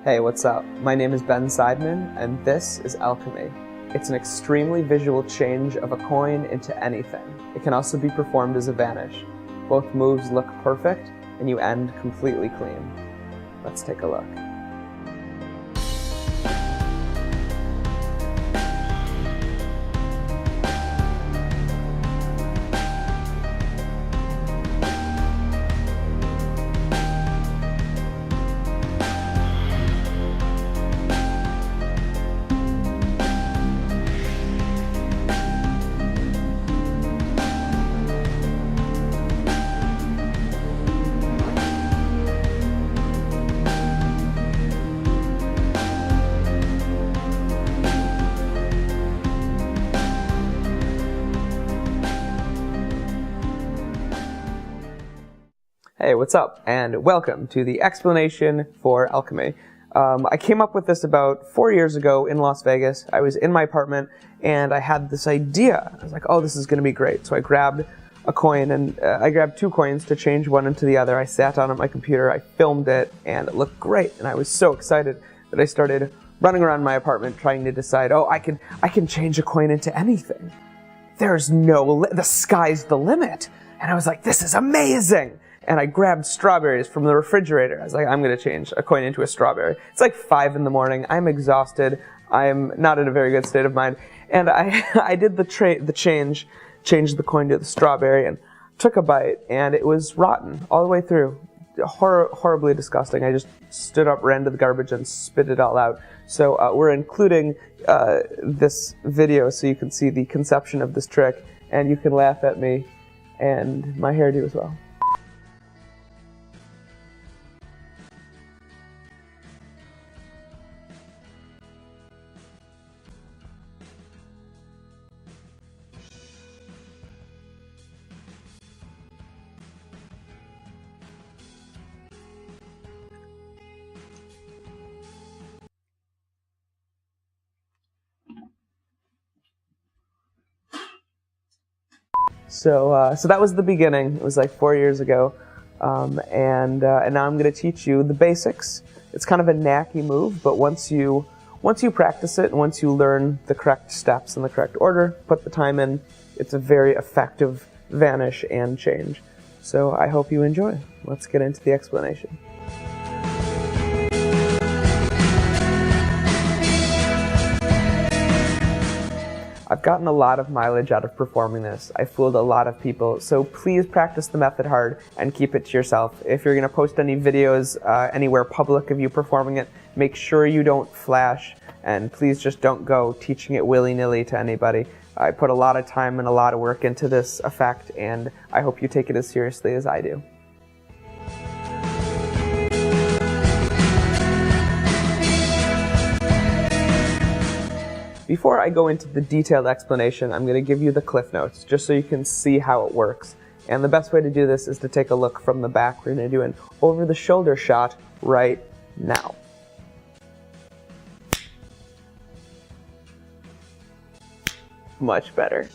Hey, what's up? My name is Ben Seidman, and this is alchemy. It's an extremely visual change of a coin into anything. It can also be performed as a vanish. Both moves look perfect, and you end completely clean. Let's take a look. Hey, what's up? And welcome to the explanation for alchemy. I came up with this about 4 years ago in Las Vegas. I was in my apartment and I had this idea. I was like, oh, this is going to be great. So I grabbed a coin and I grabbed 2 coins to change one into the other. I sat down at my computer, I filmed it, and it looked great. And I was so excited that I started running around my apartment trying to decide, oh, I can change a coin into anything. There's the sky's the limit. And I was like, this is amazing. And I grabbed strawberries from the refrigerator. I was like, I'm going to change a coin into a strawberry. It's like 5 in the morning. I'm exhausted. I'm not in a very good state of mind. And I did the change, changed the coin to the strawberry, and took a bite, and it was rotten all the way through. Horribly disgusting. I just stood up, ran to the garbage, and spit it all out. So we're including this video so you can see the conception of this trick, and you can laugh at me and my hairdo as well. So that was the beginning. It was like 4 years ago, and now I'm going to teach you the basics. It's kind of a knacky move, but once you practice it, and once you learn the correct steps in the correct order, put the time in, it's a very effective vanish and change. So I hope you enjoy. Let's get into the explanation. I've gotten a lot of mileage out of performing this. I fooled a lot of people, so please practice the method hard and keep it to yourself. If you're going to post any videos anywhere public of you performing it, make sure you don't flash, and please just don't go teaching it willy-nilly to anybody. I put a lot of time and a lot of work into this effect, and I hope you take it as seriously as I do. Before I go into the detailed explanation, I'm going to give you the cliff notes, just so you can see how it works. And the best way to do this is to take a look from the back. We're going to do an over-the-shoulder shot right now. Much better.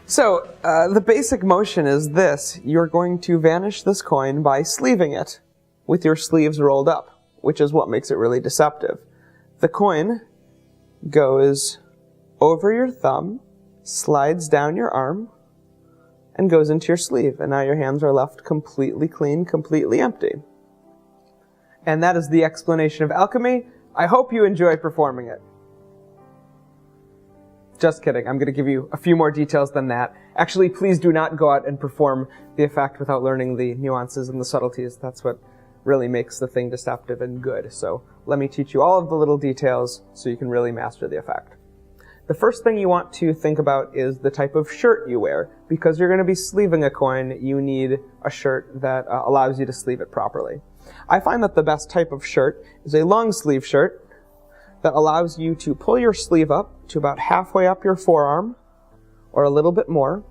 So, the basic motion is this. You're going to vanish this coin by sleeving it with your sleeves rolled up, which is what makes it really deceptive. The coin goes over your thumb, slides down your arm, and goes into your sleeve. And now your hands are left completely clean, completely empty. And that is the explanation of alchemy. I hope you enjoy performing it. Just kidding. I'm going to give you a few more details than that. Actually, please do not go out and perform the effect without learning the nuances and the subtleties. That's what really makes the thing deceptive and good. So let me teach you all of the little details so you can really master the effect. The first thing you want to think about is the type of shirt you wear. Because you're going to be sleeving a coin, you need a shirt that allows you to sleeve it properly. I find that the best type of shirt is a long sleeve shirt that allows you to pull your sleeve up to about halfway up your forearm, or a little bit more.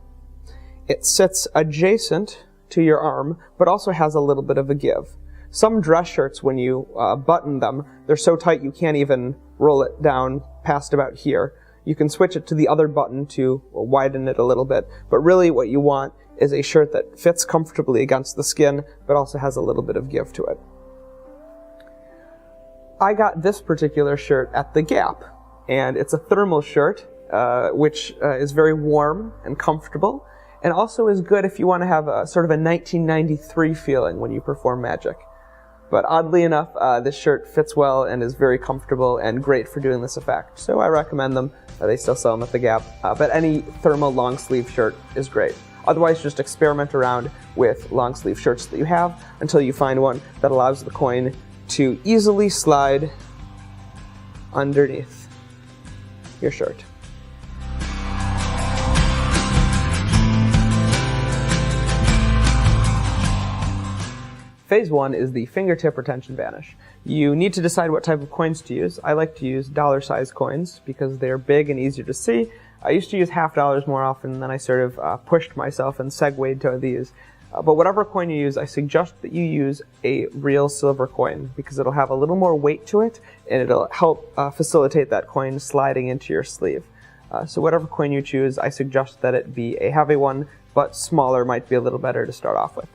It sits adjacent to your arm, but also has a little bit of a give. Some dress shirts, when you button them, they're so tight you can't even roll it down past about here. You can switch it to the other button to widen it a little bit, but really what you want is a shirt that fits comfortably against the skin, but also has a little bit of give to it. I got this particular shirt at the Gap, and it's a thermal shirt, which is very warm and comfortable, and also is good if you want to have a sort of a 1993 feeling when you perform magic. But oddly enough, this shirt fits well and is very comfortable and great for doing this effect. So I recommend them. They still sell them at the Gap. But any thermal long sleeve shirt is great. Otherwise, just experiment around with long sleeve shirts that you have until you find one that allows the coin to easily slide underneath your shirt. Phase 1 is the fingertip retention vanish. You need to decide what type of coins to use. I like to use dollar-sized coins because they're big and easier to see. I used to use $half more often, and then I sort of pushed myself and segued to these. But whatever coin you use, I suggest that you use a real silver coin because it'll have a little more weight to it, and it'll help facilitate that coin sliding into your sleeve. So whatever coin you choose, I suggest that it be a heavy one, but smaller might be a little better to start off with.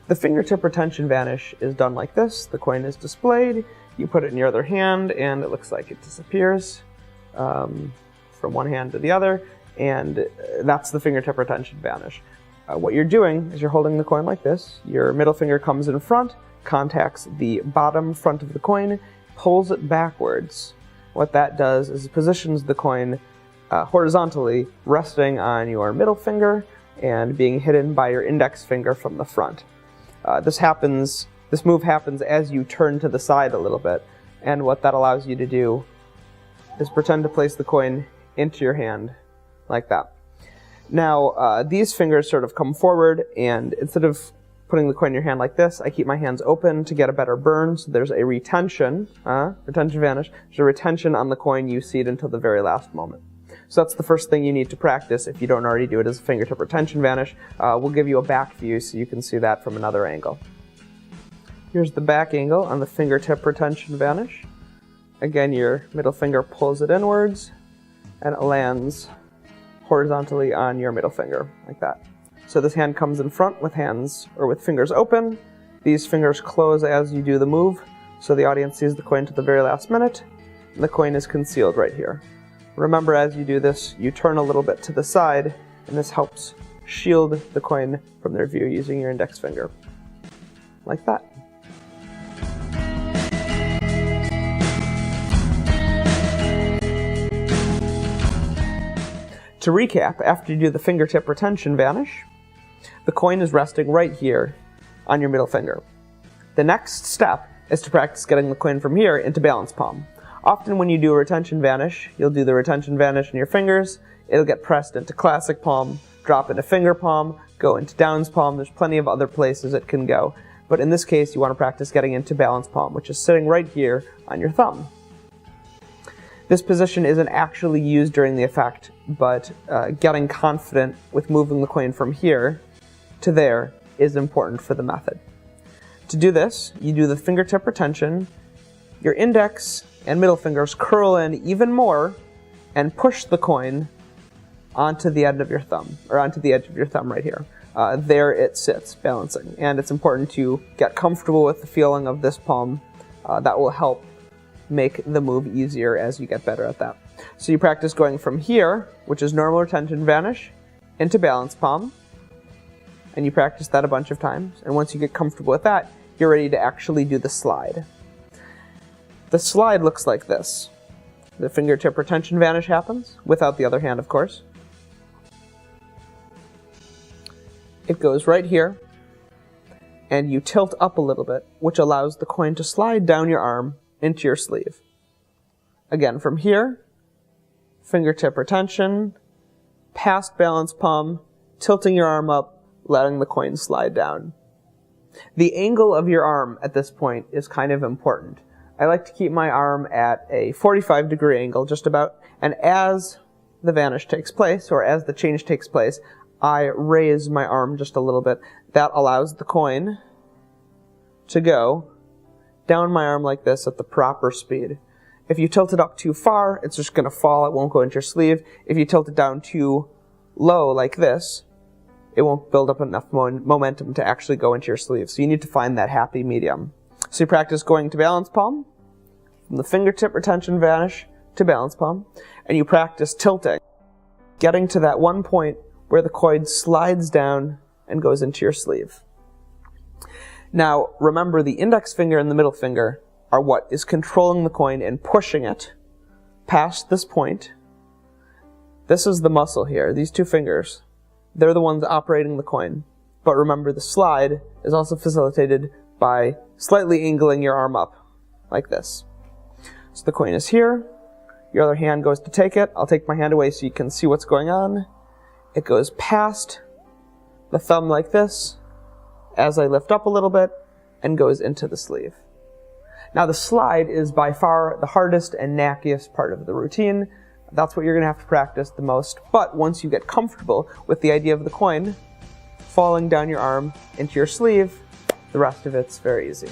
The fingertip retention vanish is done like this. The coin is displayed, you put it in your other hand, and it looks like it disappears from one hand to the other, and that's the fingertip retention vanish. What you're doing is you're holding the coin like this. Your middle finger comes in front, contacts the bottom front of the coin, pulls it backwards. What that does is it positions the coin horizontally, resting on your middle finger and being hidden by your index finger from the front. This move happens as you turn to the side a little bit, and what that allows you to do is pretend to place the coin into your hand like that. Now, these fingers sort of come forward, and instead of putting the coin in your hand like this, I keep my hands open to get a better burn, so there's a retention vanish, there's a retention on the coin. You see it until the very last moment. So that's the first thing you need to practice if you don't already do it as a fingertip retention vanish. We'll give you a back view so you can see that from another angle. Here's the back angle on the fingertip retention vanish. Again, your middle finger pulls it inwards, and it lands horizontally on your middle finger, like that. So this hand comes in front with fingers open. These fingers close as you do the move, so the audience sees the coin to the very last minute, and the coin is concealed right here. Remember, as you do this, you turn a little bit to the side, and this helps shield the coin from their view using your index finger, like that. To recap, after you do the fingertip retention vanish, the coin is resting right here on your middle finger. The next step is to practice getting the coin from here into balance palm. Often when you do a retention vanish, you'll do the retention vanish in your fingers, it'll get pressed into classic palm, drop into finger palm, go into downs palm. There's plenty of other places it can go. But in this case, you want to practice getting into balance palm, which is sitting right here on your thumb. This position isn't actually used during the effect, but getting confident with moving the coin from here to there is important for the method. To do this, you do the fingertip retention, your index and middle fingers curl in even more and push the coin onto the end of your thumb, or onto the edge of your thumb right here. There it sits, balancing. And it's important to get comfortable with the feeling of this palm. That will help make the move easier as you get better at that. So you practice going from here, which is normal retention vanish, into balance palm, and you practice that a bunch of times. And once you get comfortable with that, you're ready to actually do the slide. The slide looks like this. The fingertip retention vanish happens, without the other hand, of course. It goes right here, and you tilt up a little bit, which allows the coin to slide down your arm into your sleeve. Again, from here, fingertip retention, past balance palm, tilting your arm up, letting the coin slide down. The angle of your arm at this point is kind of important. I like to keep my arm at a 45-degree angle, just about, and as the vanish takes place, or as the change takes place, I raise my arm just a little bit. That allows the coin to go down my arm like this at the proper speed. If you tilt it up too far, it's just going to fall, it won't go into your sleeve. If you tilt it down too low like this, it won't build up enough momentum to actually go into your sleeve. So you need to find that happy medium. So you practice going to balance palm, from the fingertip retention vanish to balance palm, and you practice tilting, getting to that one point where the coin slides down and goes into your sleeve. Now, remember, the index finger and the middle finger are what is controlling the coin and pushing it past this point. This is the muscle here, these two fingers. They're the ones operating the coin. But remember, the slide is also facilitated by slightly angling your arm up, like this. So the coin is here. Your other hand goes to take it. I'll take my hand away so you can see what's going on. It goes past the thumb like this, as I lift up a little bit, and goes into the sleeve. Now the slide is by far the hardest and knackiest part of the routine. That's what you're going to have to practice the most. But once you get comfortable with the idea of the coin falling down your arm into your sleeve, the rest of it's very easy.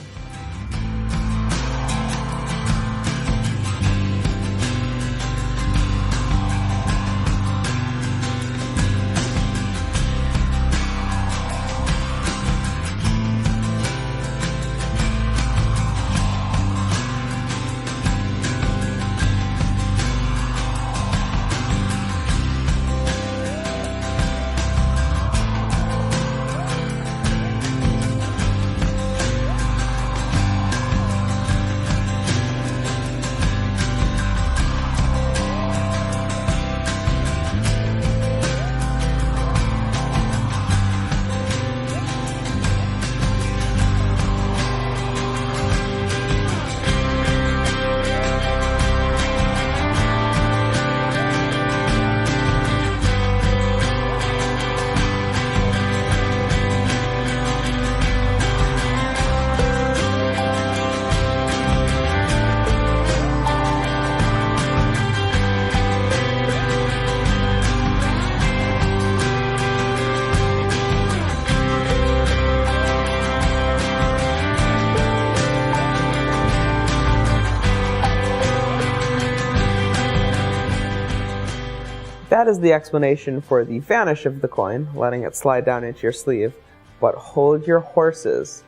That is the explanation for the vanish of the coin, letting it slide down into your sleeve. But hold your horses.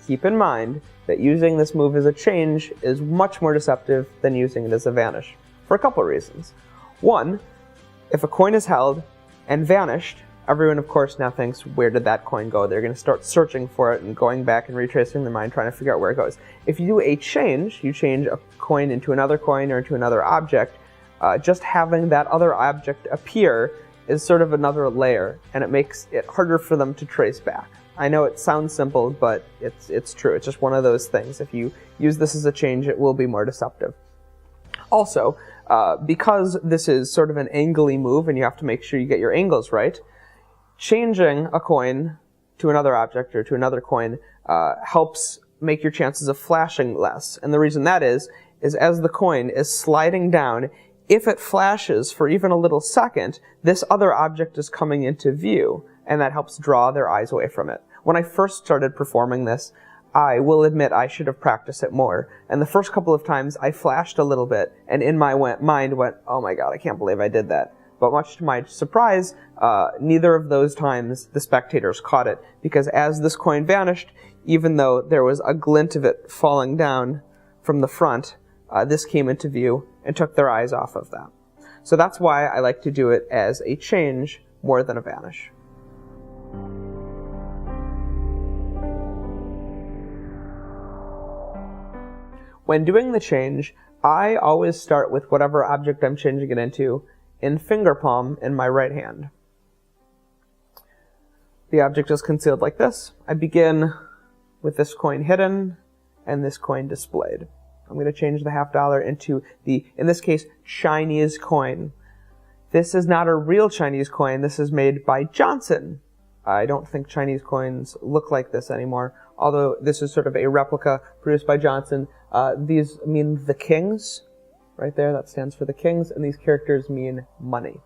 Keep in mind that using this move as a change is much more deceptive than using it as a vanish, for a couple of reasons. One, if a coin is held and vanished, everyone of course now thinks, where did that coin go? They're going to start searching for it and going back and retracing their mind, trying to figure out where it goes. If you do a change, you change a coin into another coin or into another object, just having that other object appear is sort of another layer, and it makes it harder for them to trace back. I know it sounds simple, but it's true. It's just one of those things. If you use this as a change, it will be more deceptive. Also, because this is sort of an angly move and you have to make sure you get your angles right, changing a coin to another object or to another coin helps make your chances of flashing less. And the reason that is as the coin is sliding down, if it flashes for even a little second, this other object is coming into view, and that helps draw their eyes away from it. When I first started performing this, I will admit I should have practiced it more. And the first couple of times I flashed a little bit, and in my mind went, oh my god, I can't believe I did that. But much to my surprise, neither of those times the spectators caught it, because as this coin vanished, even though there was a glint of it falling down from the front, this came into view and took their eyes off of that. So that's why I like to do it as a change more than a vanish. When doing the change, I always start with whatever object I'm changing it into in finger palm in my right hand. The object is concealed like this. I begin with this coin hidden and this coin displayed. I'm going to change the $50 into the, in this case, Chinese coin. This is not a real Chinese coin. This is made by Johnson. I don't think Chinese coins look like this anymore, although this is sort of a replica produced by Johnson. These mean the kings. Right there, that stands for the kings, and these characters mean money.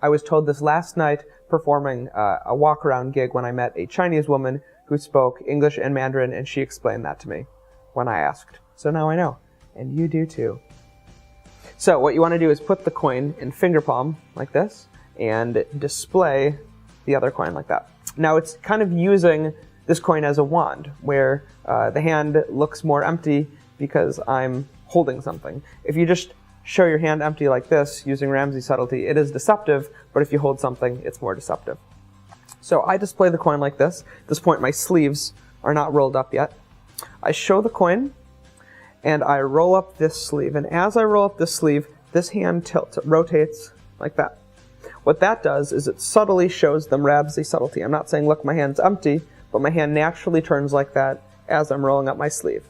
I was told this last night performing a walk-around gig when I met a Chinese woman who spoke English and Mandarin, and she explained that to me when I asked. So now I know, and you do too. So what you want to do is put the coin in finger palm like this, and display the other coin like that. Now it's kind of using this coin as a wand, where the hand looks more empty because I'm holding something. If you just show your hand empty like this using Ramsey subtlety, it is deceptive, but if you hold something, it's more deceptive. So I display the coin like this. At this point, my sleeves are not rolled up yet. I show the coin, and I roll up this sleeve. And as I roll up this sleeve, this hand tilts, it rotates like that. What that does is it subtly shows them Ramsey subtlety. I'm not saying, look, my hand's empty, but my hand naturally turns like that as I'm rolling up my sleeve.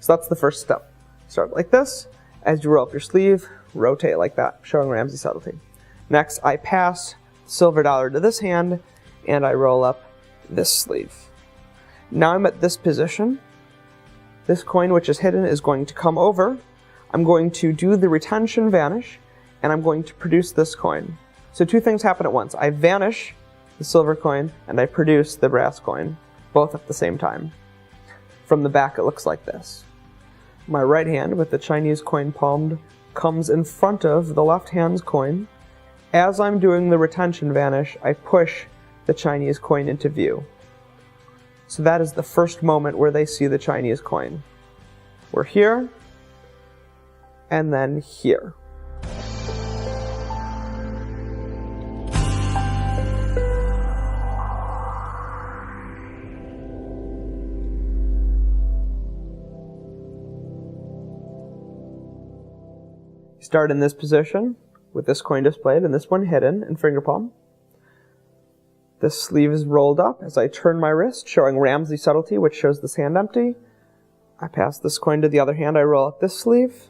So that's the first step. Start like this. As you roll up your sleeve, rotate like that, showing Ramsey subtlety. Next, I pass silver dollar to this hand, and I roll up this sleeve. Now I'm at this position. This coin, which is hidden, is going to come over. I'm going to do the retention vanish, and I'm going to produce this coin. So two things happen at once. I vanish the silver coin, and I produce the brass coin, both at the same time. From the back, it looks like this. My right hand, with the Chinese coin palmed, comes in front of the left hand's coin. As I'm doing the retention vanish, I push the Chinese coin into view. So that is the first moment where they see the Chinese coin. We're here, and then here. Start in this position with this coin displayed and this one hidden in finger palm. This sleeve is rolled up as I turn my wrist, showing Ramsey subtlety, which shows this hand empty. I pass this coin to the other hand, I roll up this sleeve.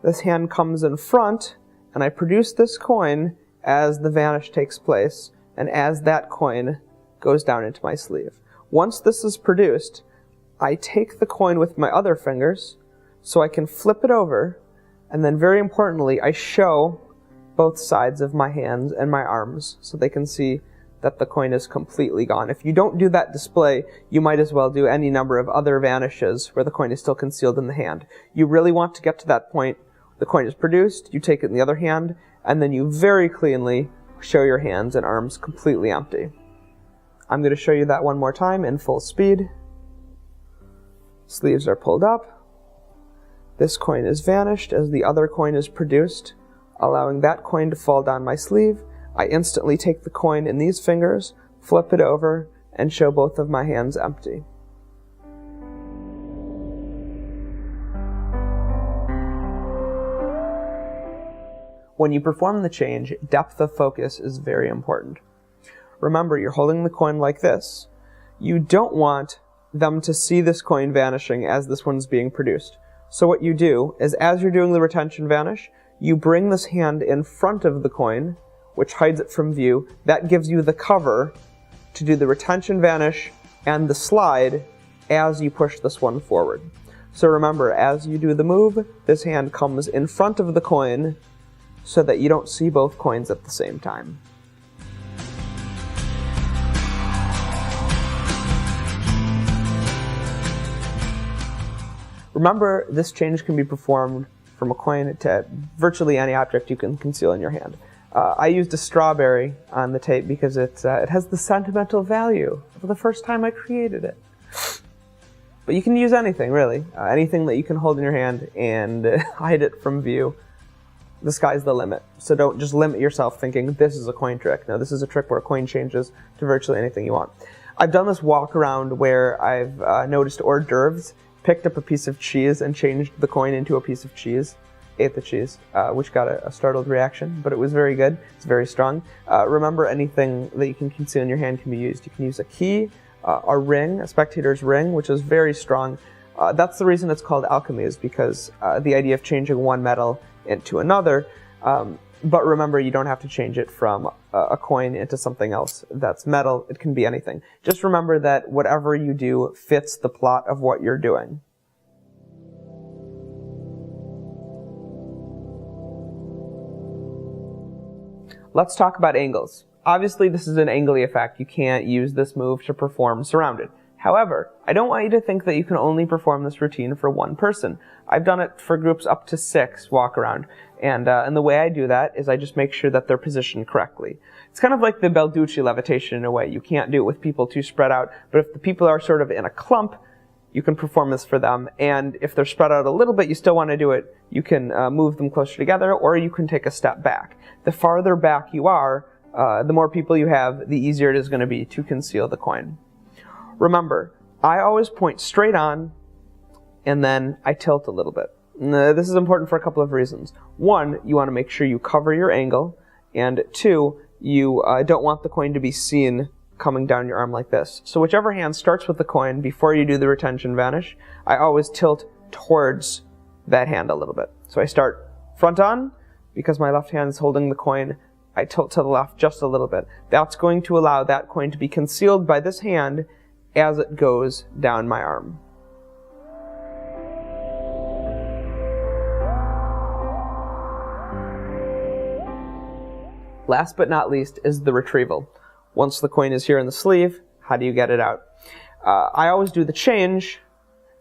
This hand comes in front, and I produce this coin as the vanish takes place, and as that coin goes down into my sleeve. Once this is produced, I take the coin with my other fingers, so I can flip it over, and then very importantly, I show both sides of my hands and my arms, so they can see that the coin is completely gone. If you don't do that display, you might as well do any number of other vanishes where the coin is still concealed in the hand. You really want to get to that point. The coin is produced, you take it in the other hand, and then you very cleanly show your hands and arms completely empty. I'm going to show you that one more time in full speed. Sleeves are pulled up. This coin is vanished as the other coin is produced, allowing that coin to fall down my sleeve. I instantly take the coin in these fingers, flip it over, and show both of my hands empty. When you perform the change, depth of focus is very important. Remember, you're holding the coin like this. You don't want them to see this coin vanishing as this one's being produced. So what you do is, as you're doing the retention vanish, you bring this hand in front of the coin, which hides it from view. That gives you the cover to do the retention vanish and the slide as you push this one forward. So remember, as you do the move, this hand comes in front of the coin so that you don't see both coins at the same time. Remember, this change can be performed from a coin to virtually any object you can conceal in your hand. I used a strawberry on the tape because it has the sentimental value of the first time I created it. But you can use anything, really. Anything that you can hold in your hand and hide it from view. The sky's the limit. So don't just limit yourself thinking, this is a coin trick. No, this is a trick where a coin changes to virtually anything you want. I've done this walk around where I've noticed hors d'oeuvres, picked up a piece of cheese and changed the coin into a piece of cheese. Ate the cheese, which got a startled reaction, but it was very good. It's very strong. Remember, anything that you can conceal in your hand can be used. You can use a key, a ring, a spectator's ring, which is very strong. That's the reason it's called alchemy, is because the idea of changing one metal into another. But remember, you don't have to change it from a coin into something else that's metal. It can be anything. Just remember that whatever you do fits the plot of what you're doing. Let's talk about angles. Obviously, this is an angly effect. You can't use this move to perform surrounded. However, I don't want you to think that you can only perform this routine for one person. I've done it for groups up to 6 walk around. And the way I do that is I just make sure that they're positioned correctly. It's kind of like the Balducci levitation in a way. You can't do it with people too spread out, but if the people are sort of in a clump, you can perform this for them. And if they're spread out a little bit, you still want to do it, you can move them closer together, or you can take a step back. The farther back you are, the more people you have, the easier it is going to be to conceal the coin. Remember, I always point straight on, and then I tilt a little bit. This is important for a couple of reasons. One, you want to make sure you cover your angle, and two, you don't want the coin to be seen coming down your arm like this. So whichever hand starts with the coin before you do the retention vanish, I always tilt towards that hand a little bit. So I start front on, because my left hand is holding the coin, I tilt to the left just a little bit. That's going to allow that coin to be concealed by this hand as it goes down my arm. Last but not least is the retrieval. Once the coin is here in the sleeve, how do you get it out? I always do the change.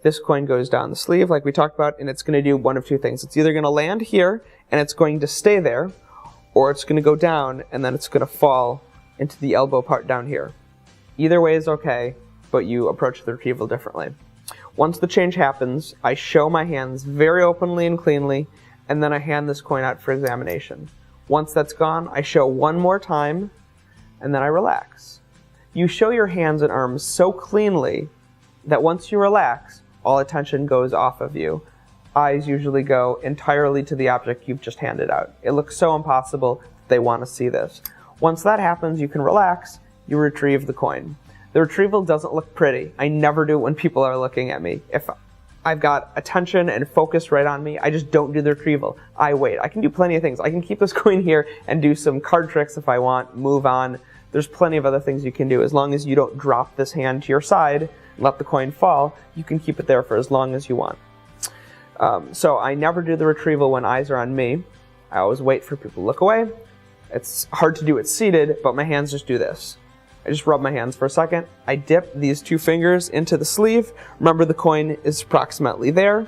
This coin goes down the sleeve like we talked about, and it's going to do one of two things. It's either going to land here and it's going to stay there, or it's going to go down and then it's going to fall into the elbow part down here. Either way is okay, but you approach the retrieval differently. Once the change happens, I show my hands very openly and cleanly, and then I hand this coin out for examination. Once that's gone, I show one more time, and then I relax. You show your hands and arms so cleanly that once you relax, all attention goes off of you. Eyes usually go entirely to the object you've just handed out. It looks so impossible that they want to see this. Once that happens, you can relax, you retrieve the coin. The retrieval doesn't look pretty. I never do it when people are looking at me. If I've got attention and focus right on me, I just don't do the retrieval. I wait. I can do plenty of things. I can keep this coin here and do some card tricks if I want, move on. There's plenty of other things you can do. As long as you don't drop this hand to your side and let the coin fall, you can keep it there for as long as you want. So I never do the retrieval when eyes are on me. I always wait for people to look away. It's hard to do it seated, but my hands just do this. I just rub my hands for a second. I dip these two fingers into the sleeve. Remember, the coin is approximately there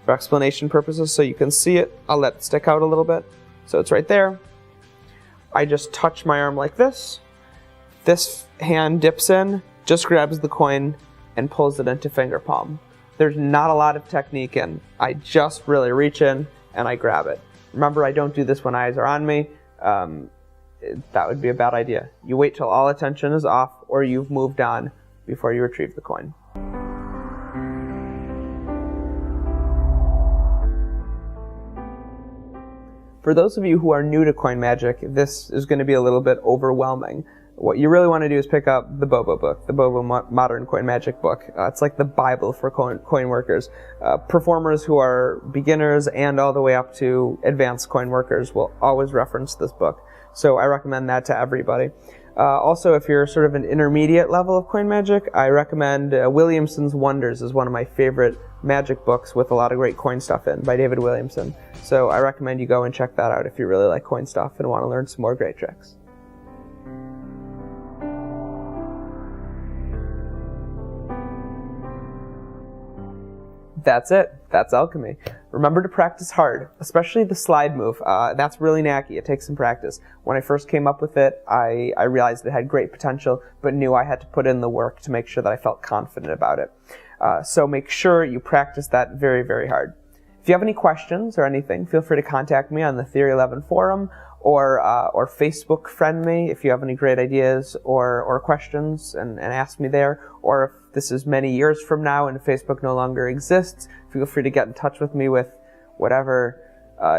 for explanation purposes, so you can see it. I'll let it stick out a little bit. So it's right there. I just touch my arm like this. This hand dips in, just grabs the coin, and pulls it into finger palm. There's not a lot of technique in. I just really reach in and I grab it. Remember, I don't do this when eyes are on me. That would be a bad idea. You wait till all attention is off or you've moved on before you retrieve the coin. For those of you who are new to coin magic, this is going to be a little bit overwhelming. What you really want to do is pick up the Bobo book, the Bobo Modern Coin Magic book. It's like the Bible for coin workers. Performers who are beginners and all the way up to advanced coin workers will always reference this book. So I recommend that to everybody. Also, if you're sort of an intermediate level of coin magic, I recommend Williamson's Wonders is one of my favorite magic books with a lot of great coin stuff in by David Williamson. So I recommend you go and check that out if you really like coin stuff and want to learn some more great tricks. That's it. That's alchemy. Remember to practice hard, especially the slide move. That's really knacky. It takes some practice. When I first came up with it, I realized it had great potential, but knew I had to put in the work to make sure that I felt confident about it. So make sure you practice that very, very hard. If you have any questions or anything, feel free to contact me on the Theory 11 forum or Facebook friend me if you have any great ideas or questions and ask me there. Or if this is many years from now and Facebook no longer exists, feel free to get in touch with me with whatever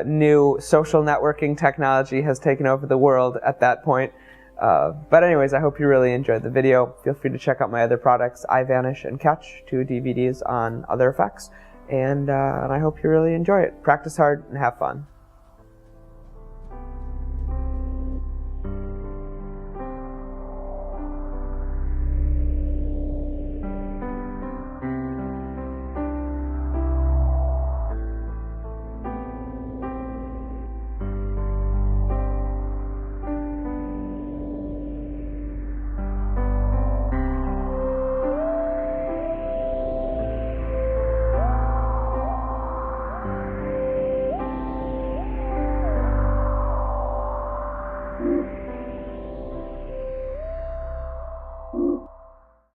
new social networking technology has taken over the world at that point. But anyways, I hope you really enjoyed the video. Feel free to check out my other products, iVanish and Catch, 2 DVDs on other effects. And I hope you really enjoy it. Practice hard and have fun.